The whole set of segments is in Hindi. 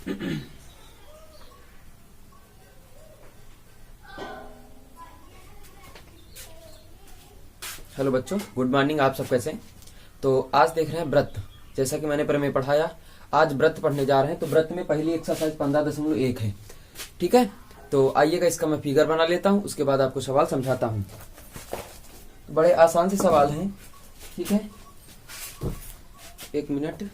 हेलो बच्चों, गुड मॉर्निंग। आप सब कैसे हैं? तो आज देख रहे हैं व्रत। जैसा कि मैंने प्रमेय पढ़ाया, आज व्रत पढ़ने जा रहे हैं। तो व्रत में पहली एक्सरसाइज 15.1 है। ठीक है, तो आइएगा, इसका मैं फिगर बना लेता हूं, उसके बाद आपको सवाल समझाता हूं। बड़े आसान से सवाल हैं। ठीक है, एक मिनट।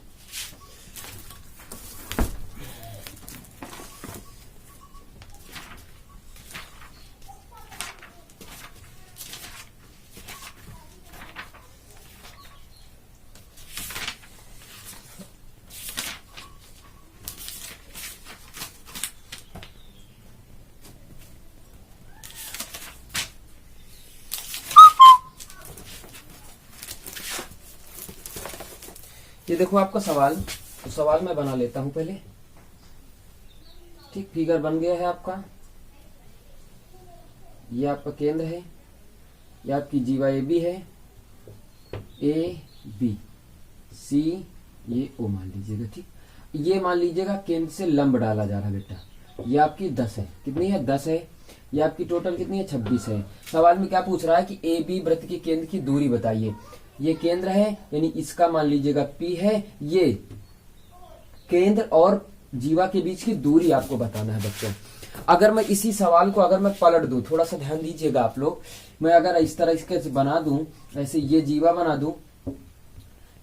ये देखो आपका सवाल। तो सवाल मैं बना लेता हूं पहले। ठीक, फिगर बन गया है आपका। ये आपका केंद्र है, ये आपकी जीवा ए बी है, ए बी सी, ये ओ मान लीजिएगा। ठीक, ये मान लीजिएगा केंद्र से लंब डाला जा रहा है बेटा। ये आपकी 10 है। कितनी है? 10 है। ये आपकी टोटल कितनी है? 26 है। सवाल में क्या पूछ रहा है कि ए बी वृत्त के केंद्र की दूरी बताइए। ये केंद्र है, यानी इसका मान लीजिएगा P है। ये केंद्र और जीवा के बीच की दूरी आपको बताना है बच्चों। अगर मैं इसी सवाल को अगर मैं पलट दूं, थोड़ा सा ध्यान दीजिएगा आप लोग। मैं अगर इस तरह इसके बना दूं, ऐसे ये जीवा बना दूं,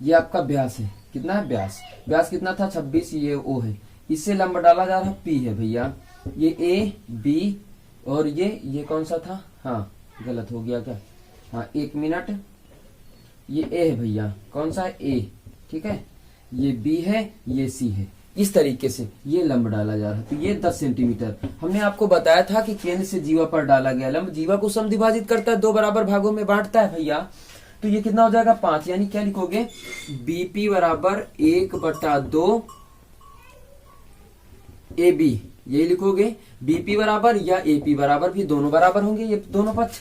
ये आपका व्यास है। कितना है व्यास? व्यास कितना था? 26। ये O है, इससे लंब डाला जा रहा है P है भैया। ये A B और ये कौन सा था? हाँ, गलत हो गया क्या? हाँ, एक मिनट। ये A है भैया। कौन सा है? A। ठीक है, ये B है, ये C है। इस तरीके से ये लंब डाला जा रहा है। तो ये 10 सेंटीमीटर हमने आपको बताया था कि केंद्र से जीवा पर डाला गया लंब जीवा को समद्विभाजित करता है, 2 बराबर भागों में बांटता है भैया। तो ये कितना हो जाएगा? 5। यानी क्या लिखोगे? BP बराबर 1/2 AB, यही लिखोगे। BP बराबर या AP बराबर, भी दोनों बराबर होंगे, ये दोनों पक्ष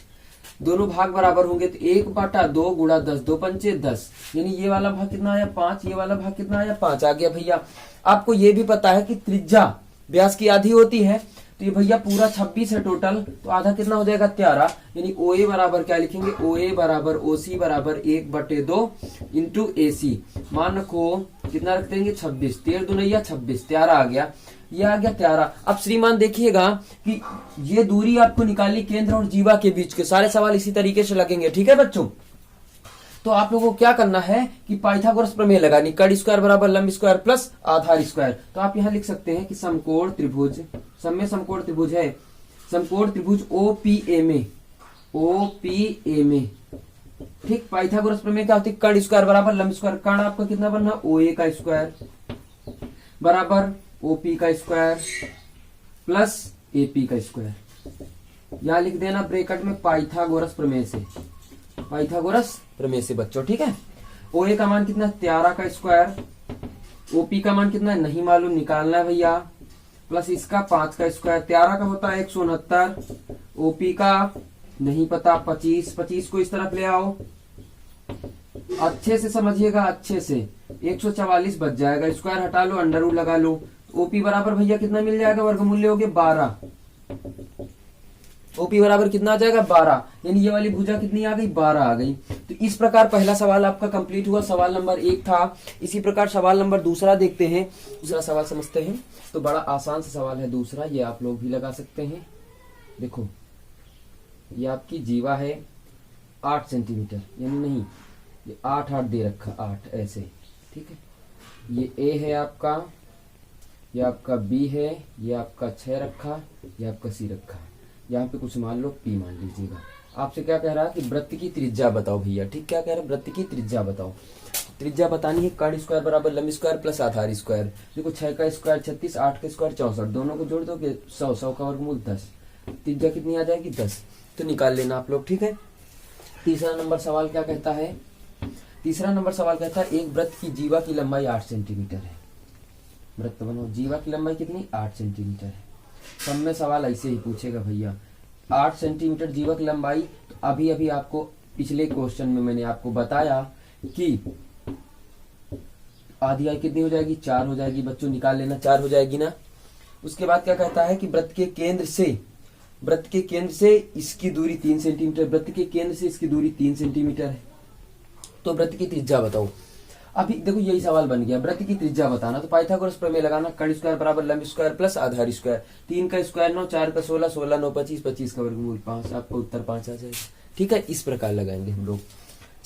दोनों भाग बराबर होंगे। तो 1/2 गुणा 10, 2 पंचे 10, यानी ये वाला भाग कितना आया? 5। ये वाला भाग कितना आया? 5 आ गया भैया। आपको ये भी पता है कि त्रिज्या व्यास की आधी होती है। तो ये भैया पूरा 26 है टोटल, तो आधा कितना हो जाएगा? 13। यानी OA बराबर क्या लिखेंगे? OA बराबर OC बराबर 1/2 इंटू AC। मान को कितना रख देंगे? 26। 13 दूना 26, 13 आ गया। ये आ गया 13। अब श्रीमान देखिएगा कि ये दूरी आपको निकालनी केंद्र और जीवा के बीच के। सारे सवाल इसी तरीके से लगेंगे। ठीक है बच्चों, तो आप लोगों को क्या करना है कि पाइथागोरस प्रमेय लगानी। कर्ण स्क्वायर बराबर लंब स्क्वायर प्लस आधार स्क्वायर। तो आप यहां लिख सकते हैं कि समकोण त्रिभुज, समय समकोण त्रिभुज है, समकोण त्रिभुज OPA में, OPA में। ठीक, पाइथागोरस प्रमेय क्या होती है? कर्ण स्क्वायर बराबर लंब स्क्वायर। कर्ण आपका कितना बनना? OA का स्क्वायर बराबर OP का स्क्वायर प्लस AP का स्क्वायर। यहां लिख देना ब्रैकेट में पाइथागोरस प्रमेय से, पाइथागोरस प्रमेय से बच्चों। ठीक है, OA का मान कितना? 13 का स्क्वायर। OP का मान कितना है? नहीं मालूम, निकालना है भैया। प्लस इसका 5 का स्क्वायर। 13 का होता है 169, OP का नहीं पता 25। 25 को इस तरफ ले आओ, अच्छे से समझिएगा, अच्छे से। 144 बच जाएगा। स्क्वायर हटा लो, अंडर रूट लगा लो। OP बराबर भैया कितना मिल जाएगा? वर्गमूल्य हो गए 12। OP बराबर कितना आ जाएगा? 12। यानी ये वाली भुजा कितनी आ गई? 12 आ गई। तो इस प्रकार पहला सवाल आपका कंप्लीट हुआ। सवाल नंबर 1 था। इसी प्रकार सवाल नंबर दूसरा देखते हैं। दूसरा सवाल समझते हैं। तो बड़ा आसान सा सवाल है दूसरा, ये आप लोग भी लगा सकते हैं। देखो, ये आपकी जीवा है 8 सेंटीमीटर, यानी नहीं, ये 8 दे रखा, 8 ऐसे। ठीक है, ये A है आपका, ये आपका B है, ये आपका 6 रखा, ये आपका C रखा। यहाँ पे कुछ मान लो P मान लीजिएगा। आपसे क्या कह रहा है कि वृत्त की त्रिज्या बताओ भैया। ठीक, क्या कह रहे हैं? वृत्त की त्रिज्या बताओ। त्रिज्या बतानी है कर्ण स्क्वायर बराबर लंब स्क्वायर प्लस आधार स्क्वायर। देखो, 6 का स्क्वायर 36, 8 का स्क्वायर 64, दोनों को जोड़ दो 100, 100 का वर्गमूल 10। त्रिज्या कितनी आ जाएगी? 10। तो निकाल लेना आप लोग। ठीक है, तीसरा नंबर सवाल क्या कहता है? तीसरा नंबर सवाल कहता है एक वृत्त की जीवा की लंबाई 8 सेंटीमीटर है। वृत्त बनो, जीवा की लंबाई कितनी? 8 सेंटीमीटर है। सब में सवाल ऐसे ही पूछेगा भैया, 8 सेंटीमीटर जीवा की लंबाई। तो अभी अभी आपको पिछले क्वेश्चन में मैंने आपको बताया कि आधी आई कितनी हो जाएगी, 4 हो जाएगी बच्चों, निकाल लेना, 4 हो जाएगी ना। उसके बाद क्या कहता है कि वृत्त के केंद्र से इसकी दूरी 3 सेंटीमीटर, वृत्त के केंद्र से इसकी दूरी 3 सेंटीमीटर है, तो वृत्त की त्रिज्या बताओ। अभी देखो यही सवाल बन गया, वृत्त की त्रिज्या बताना, तो पाइथागोरस प्रमेय लगाना, कर्ण स्क्वायर बराबर लंब स्क्वायर प्लस आधार स्क्वायर, 3 का स्क्वायर 9, 4 का 16, 16 9 25, 25 का वर्गमूल 5, आपको उत्तर 5 आ जाएगा। ठीक है, इस प्रकार लगाएंगे हम लोग।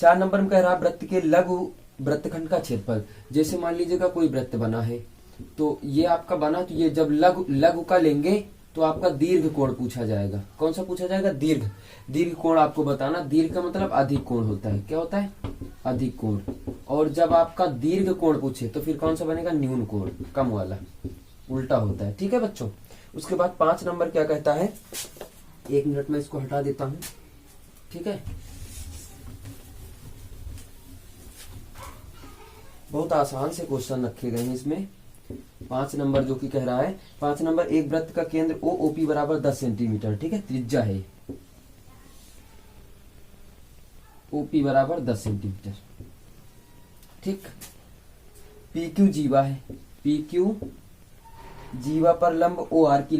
4 नंबर में कह रहा वृत्त के लघु वृत्तखंड का क्षेत्रफल। जैसे मान लीजिएगा कोई वृत्त बना है, तो ये आपका बना, तो ये जब लघु का लेंगे तो आपका दीर्घ कोण पूछा जाएगा। कौन सा पूछा जाएगा, दीर्घ कोण आपको बताना। दीर्घ का मतलब अधिक कोण होता है, क्या होता है, अधिक कोण। और जब आपका दीर्घ कोण पूछे तो फिर कौन सा बनेगा, न्यून कोण, कम वाला, उल्टा होता है। ठीक है बच्चों। उसके बाद 5 नंबर क्या कहता है, 1 मिनट में इसको हटा देता हूं। ठीक है, बहुत आसान से क्वेश्चन रखे गए हैं इसमें। 5 नंबर जो कि कह रहा है, 5 नंबर, एक वृत्त का केंद्र OP बराबर 10 सेंटीमीटर। ठीक है, त्रिज्या है OP बराबर 10 सेंटीमीटर। ठीक, PQ जीवा है, PQ जीवा पर लंब OR की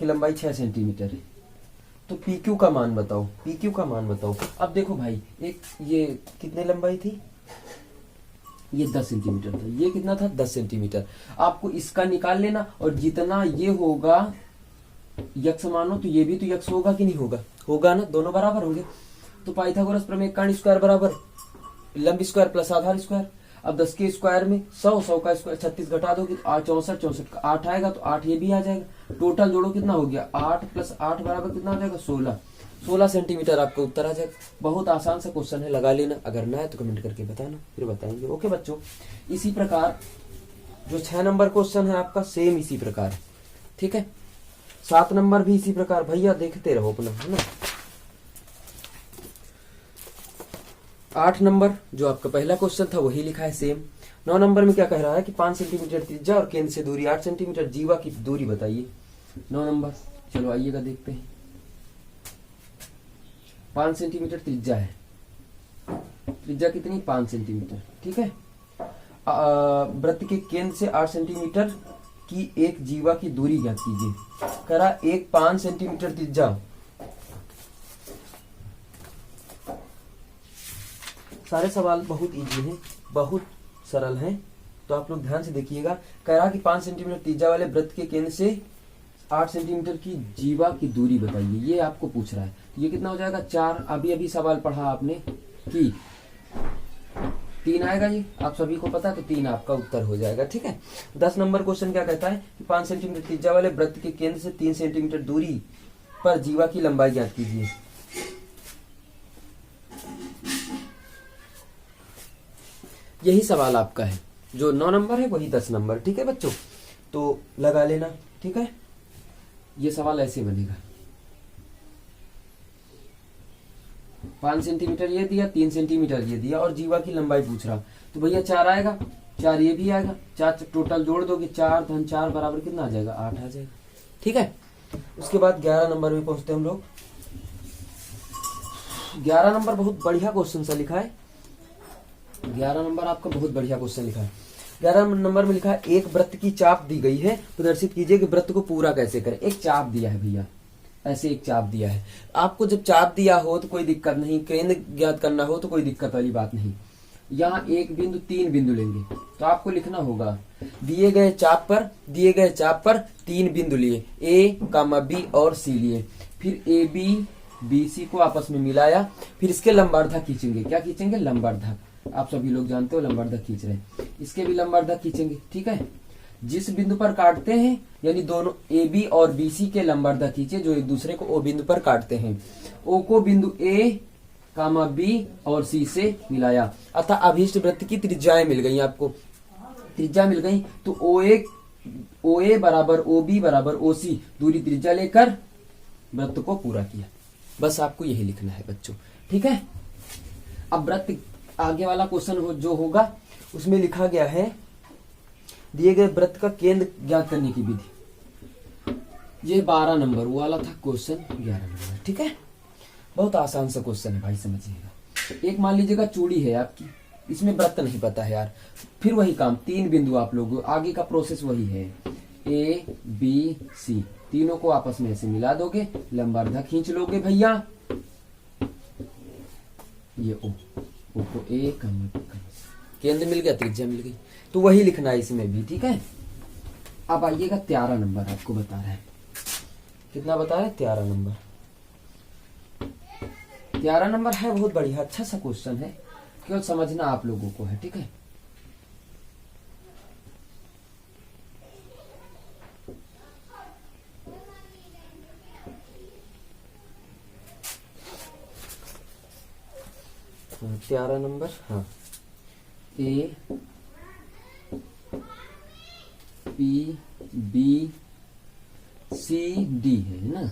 लंबाई 6 सेंटीमीटर है। तो PQ का मान बताओ, PQ का मान बताओ। अब देखो भाई, एक ये कितने लंबाई थी, ये 10 सेंटीमीटर था, ये कितना था, 10 सेंटीमीटर। आपको इसका निकाल लेना, और जितना ये होगा यक्स मानो, तो ये भी तो यक्स होगा कि नहीं होगा, होगा ना, दोनों बराबर होंगे। तो पाइथागोरस प्रमेय, कर्ण स्क्वायर बराबर लंब स्क्वायर प्लस आधार स्क्वायर। अब 10 के स्क्वायर में 100 का स्क्वायर 36 घटा दोगे, 64 का 8 आएगा, तो 8 ये भी आ जाएगा। टोटल जोड़ो कितना हो गया, 8 + 8 बराबर कितना आ जाएगा, 16 सेंटीमीटर आपको उत्तर आ जाएगा। बहुत आसान सा क्वेश्चन है, लगा लेना। अगर ना है तो कमेंट करके बताना, फिर बताएंगे। ओके बच्चों, इसी प्रकार जो 6 नंबर क्वेश्चन है आपका, सेम इसी प्रकार। ठीक है, 7 नंबर भी इसी प्रकार। भैया देखते रहो अपना, है ना। 8 नंबर जो आपका पहला क्वेश्चन था वही लिखा है सेम। 9 नंबर में क्या कह रहा है कि 5 सेंटीमीटर त्रिज्या और केंद्र से दूरी 8 सेंटीमीटर, जीवा की दूरी बताइए। 9 नंबर, चलो आइएगा देखते हैं। 5 सेंटीमीटर त्रिज्या है, त्रिज्या कितनी, 5 सेंटीमीटर। ठीक है, वृत्त के केंद्र से 8 सेंटीमीटर की एक जीवा की दूरी ज्ञात कीजिए। करा एक 5 सेंटीमीटर त्रिज्या, सारे सवाल बहुत इजी हैं, बहुत सरल हैं, तो आप लोग ध्यान से देखिएगा। कह रहा कि 5 सेंटीमीटर त्रिज्या वाले वृत्त के केंद्र से 8 सेंटीमीटर की जीवा की दूरी बताइए, ये आपको पूछ रहा है। तो ये कितना हो जाएगा, 4। अभी सवाल पढ़ा आपने कि 3 आएगा, ये आप सभी को पता है, तो 3 आपका उत्तर हो जाएगा। ठीक है, 10 नंबर क्वेश्चन क्या कहता है कि 5 सेंटीमीटर त्रिज्या वाले वृत्त के केंद्र से 3 सेंटीमीटर दूरी पर जीवा की लंबाई ज्ञात कीजिए। यही सवाल आपका है, जो 9 नंबर है वही 10 नंबर। ठीक है बच्चों, तो लगा लेना। ठीक है, ये सवाल ऐसे बनेगा, 5 सेंटीमीटर ये दिया, 3 सेंटीमीटर ये दिया, और जीवा की लंबाई पूछ रहा, तो भैया 4 आएगा, 4 ये भी आएगा, 4 टोटल जोड़ दोगे, 4 धन 4 बराबर कितना आ जाएगा, 8 आ जाएगा। ठीक है, उसके बाद 11 नंबर में पहुंचते हम लोग। 11 नंबर बहुत बढ़िया क्वेश्चन सा लिखा है। 11 नंबर आपका बहुत बढ़िया क्वेश्चन लिखा है। 11 नंबर में लिखा है, एक वृत्त की चाप दी गई है, प्रदर्शित कीजिए कि वृत्त को पूरा कैसे करें। एक चाप दिया है भैया, ऐसे एक चाप दिया है आपको। जब चाप दिया हो तो कोई दिक्कत नहीं, केंद्र ज्ञात करना हो तो कोई दिक्कत वाली बात नहीं। यहाँ 1 बिंदु 3 बिंदु लेंगे, तो आपको लिखना होगा दिए गए चाप पर 3 बिंदु लिए, A, B और C लिए, फिर AB BC को आपस में मिलाया, फिर इसके लंबार्धक खींचेंगे। क्या खींचेंगे, लंबार्धक। आप सभी लोग जानते हो लंबार्धक खींच रहे हैं, इसके भी लंबार्धक खींचेंगे। ठीक है, जिस बिंदु पर काटते हैं, यानी दोनों AB और BC के लंबार्धक खींचे जो एक दूसरे को O बिंदु पर काटते हैं। O को बिंदु A, B और C से मिलाया, अतः अभीष्ट वृत्त की त्रिज्याएं मिल गई। आपको त्रिज्या मिल गई, तो OA बराबर OB बराबर OC दूरी त्रिज्या लेकर वृत्त को पूरा किया। बस आपको यही लिखना है बच्चों। ठीक है, अब वृत्त आगे वाला क्वेश्चन जो होगा उसमें लिखा गया है, दिए गए वृत्त का केंद्र ज्ञात करने की विधि। ये 12 नंबर वाला था क्वेश्चन, 11 नंबर। ठीक है, बहुत आसान सा क्वेश्चन है भाई, समझिएगा। एक मान लीजिएगा चूड़ी है आपकी, इसमें वृत्त नहीं पता है यार। फिर वही काम, 3 बिंदु आप लोग, आगे का प्रोसेस वही है, ए बी सी, तीनों को आपस में ऐसे मिला दोगे, लंबार्धा खींच लोगे भैया, ये ओ को ए केंद्र मिल गया, त्रिज्या मिल गई, तो वही लिखना है इसमें भी, ठीक है। अब आइएगा 13 नंबर, आपको बता रहा है, कितना बता रहे हैं, 13 नंबर। 13 नंबर है बहुत बढ़िया, अच्छा सा क्वेश्चन है, केवल समझना आप लोगों को है, ठीक है। हाँ, 13 नंबर, हाँ, A P B C D है ना,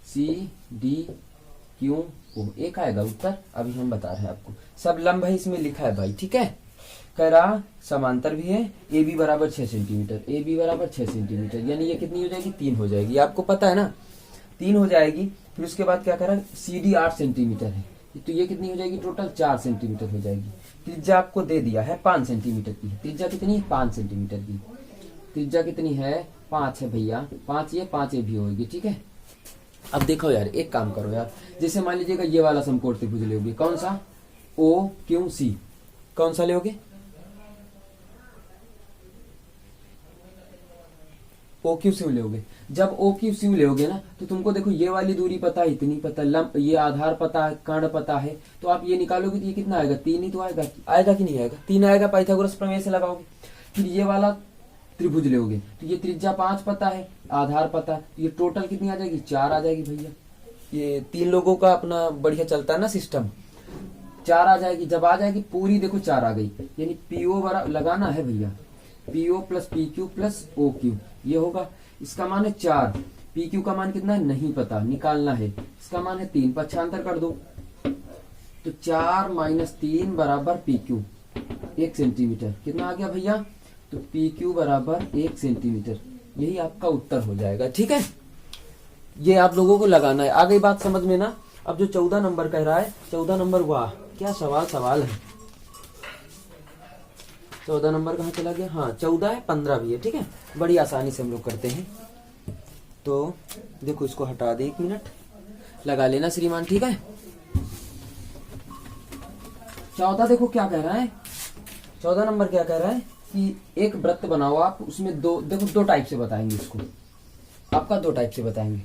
सी डी क्यों ओ, एक आएगा उत्तर, अभी हम बता रहे हैं आपको, सब लंब है इसमें लिखा है भाई, ठीक है। कह रहा समांतर भी है, ए बी बराबर 6 सेंटीमीटर, ए बी बराबर 6 सेंटीमीटर, यानी ये कितनी हो जाएगी, 3 हो जाएगी, आपको पता है ना, 3 हो जाएगी। फिर उसके बाद क्या कह रहा है, सी डी 8 सेंटीमीटर है, तो ये कितनी हो जाएगी, टोटल 4 सेंटीमीटर हो जाएगी। त्रिज्या आपको दे दिया है 5 सेंटीमीटर की, त्रिज्या कितनी है, 5 सेंटीमीटर की, त्रिज्या कितनी है, 5 है भैया, 5 ये 5 ये भी होगी, ठीक है। अब देखो यार, एक काम करो यार, जैसे मान लीजिएगा ये वाला समकोण त्रिभुज लोगे, कौन सा, ओ क्यू सी, कौन सा लोगे, ओ क्यू सी लोगे। जब ओ क्यू सी लोगे ना, तो तुमको देखो ये वाली दूरी पता है, इतनी पता, लंब ये आधार पता है, कर्ण पता है, तो आप ये निकालोगे तो ये कितना आएगा, 3 ही तो आएगा, आएगा कि नहीं आएगा, 3 आएगा, पाइथागोरस प्रमेय से लगाओगे। फिर ये वाला त्रिभुज लोगे, तो ये त्रिज्या 5 पता है, आधार पता है, तो ये टोटल कितनी आ जाएगी, 4 आ जाएगी भैया। ये 3 लोगों का अपना बढ़िया चलता है ना सिस्टम, 4 आ जाएगी। जब आ जाएगी पूरी, देखो 4 आ गई, यानी पीओ बराबर लगाना है भैया, PO plus P Q plus O Q, ये होगा, इसका मान है 4, पी क्यू का मान कितना है नहीं पता, निकालना है, इसका मान है 3, पक्षांतर कर दो, तो 4 माइनस 3 बराबर पी क्यू 1 सेंटीमीटर, कितना आ गया भैया, तो पी क्यू बराबर 1 सेंटीमीटर, यही आपका उत्तर हो जाएगा, ठीक है। ये आप लोगों को लगाना है, आ गई बात समझ में ना। अब जो 14 नंबर कह रहा है, 14 नंबर, वाह क्या सवाल है, 14 नंबर कहाँ चला गया, हाँ 14 है, 15 भी है, ठीक है, बड़ी आसानी से हम लोग करते हैं। तो देखो इसको हटा दे, 1 मिनट लगा लेना श्रीमान, ठीक है। 14 देखो क्या कह रहा है, 14 नंबर क्या कह रहा है कि एक वृत्त बनाओ आप, उसमें दो टाइप से बताएंगे इसको, आपका 2 टाइप से बताएंगे।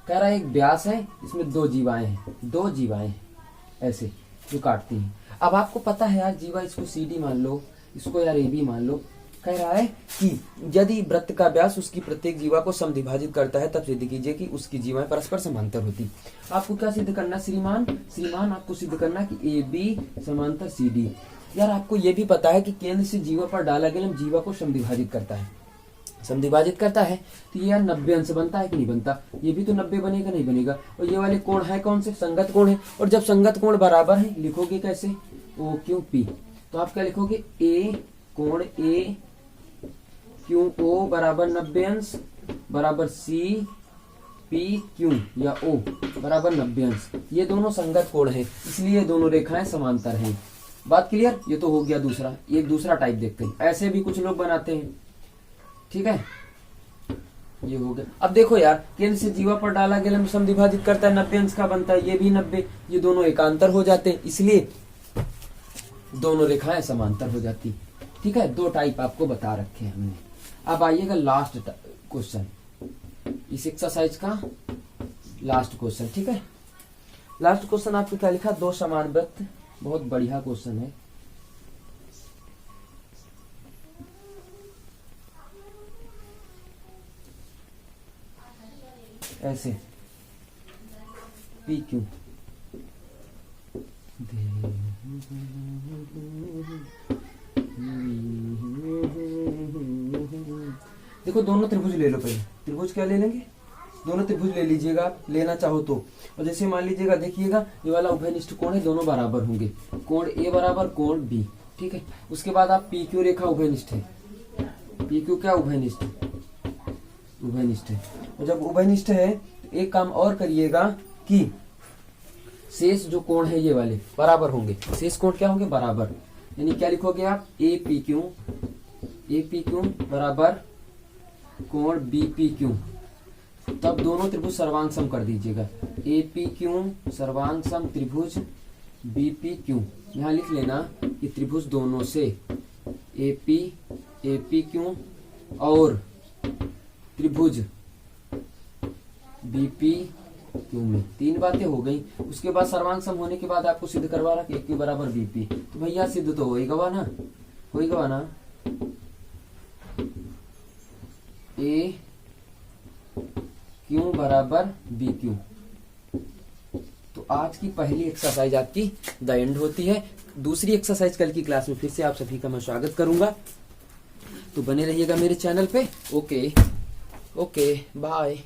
कह रहा है एक व्यास है, इसमें 2 जीवाएं हैं, 2 जीवाएं ऐसे जो काटती हैं। अब आपको पता है यार, जीवा इसको सी डी मान लो, इसको यार ए बी मान लो। कह रहा है कि यदि वृत्त का व्यास उसकी प्रत्येक जीवा को समद्विभाजित करता है, तब सिद्ध कीजिए कि उसकी जीवाएं परस्पर समांतर होती। आपको क्या सिद्ध करना श्रीमान, आपको सिद्ध करना कि ए बी समांतर सी डी। यार आपको ये भी पता है कि केंद्र से जीवा पर डाला गया जीवा को समद्विभाजित करता है, तो ये यार 90 अंश बनता है कि नहीं बनता, ये भी तो 90 बनेगा, नहीं बनेगा। और ये वाले कोण है कौन से, संगत कोण है, और जब संगत कोण बराबर है लिखोगे कैसे, ओ क्यू पी, तो आप क्या लिखोगे, ए कोण ए क्यू ओ बराबर 90 अंश बराबर सी पी क्यू या ओ बराबर 90 अंश, ये दोनों संगत कोण है, इसलिए दोनों रेखाएं समांतर हैं। बात क्लियर, ये तो हो गया दूसरा। एक दूसरा टाइप देखते हैं, ऐसे भी कुछ लोग बनाते हैं, ठीक है, ये हो गया। अब देखो यार, केंद्र से जीवा पर डाला गया लंब समद्विभाजित करता है, 90 अंश का बनता है, ये भी 90, ये दोनों एकांतर हो जाते हैं, इसलिए दोनों रेखाएं समांतर हो जाती, ठीक है। 2 टाइप आपको बता रखे हैं हमने। अब आइएगा लास्ट क्वेश्चन, इस एक्सरसाइज का लास्ट क्वेश्चन, ठीक है। लास्ट क्वेश्चन आपको क्या लिखा, 2 समान वृत्त, बहुत बढ़िया क्वेश्चन है। ऐसे पी क्यू, देखो दोनों त्रिभुज ले लो पहले, त्रिभुज क्या ले लेंगे, दोनों त्रिभुज ले लीजिएगा आप, लेना चाहो तो। और जैसे मान लीजिएगा, देखिएगा ये वाला उभयनिष्ठ कोण है, दोनों बराबर होंगे, कोण ए बराबर कोण बी, ठीक है। उसके बाद आप पी क्यू रेखा उभयनिष्ठ है, पी क्यू क्या उभयनिष्ठ है, और जब उभयनिष्ठ है तो एक काम और करिएगा कि शेष जो कोण है ये वाले बराबर होंगे, शेष कोण क्या होंगे, बराबर। यानी क्या लिखोगे आप, ए पी क्यू बराबर कोण बी पी क्यू। तब दोनों त्रिभुज सर्वांग सम कर दीजिएगा, ए पी क्यू सर्वांग सम त्रिभुज बी पी क्यू। यहाँ लिख लेना कि त्रिभुज दोनों से ए पी क्यू और त्रिभुज बी पी क्यू में, तीन बातें हो गई। उसके बाद सर्वांग सम होने के बाद आपको सिद्ध करवा रहा कि ए क्यू बराबर बी पी, तो भैया सिद्ध तो होगा ना, ए क्यू बराबर बी क्यू। तो आज की पहली एक्सरसाइज आपकी द एंड होती है। दूसरी एक्सरसाइज कल की क्लास में फिर से आप सभी का मैं स्वागत करूंगा, तो बने रहिएगा मेरे चैनल पे। Okay bye.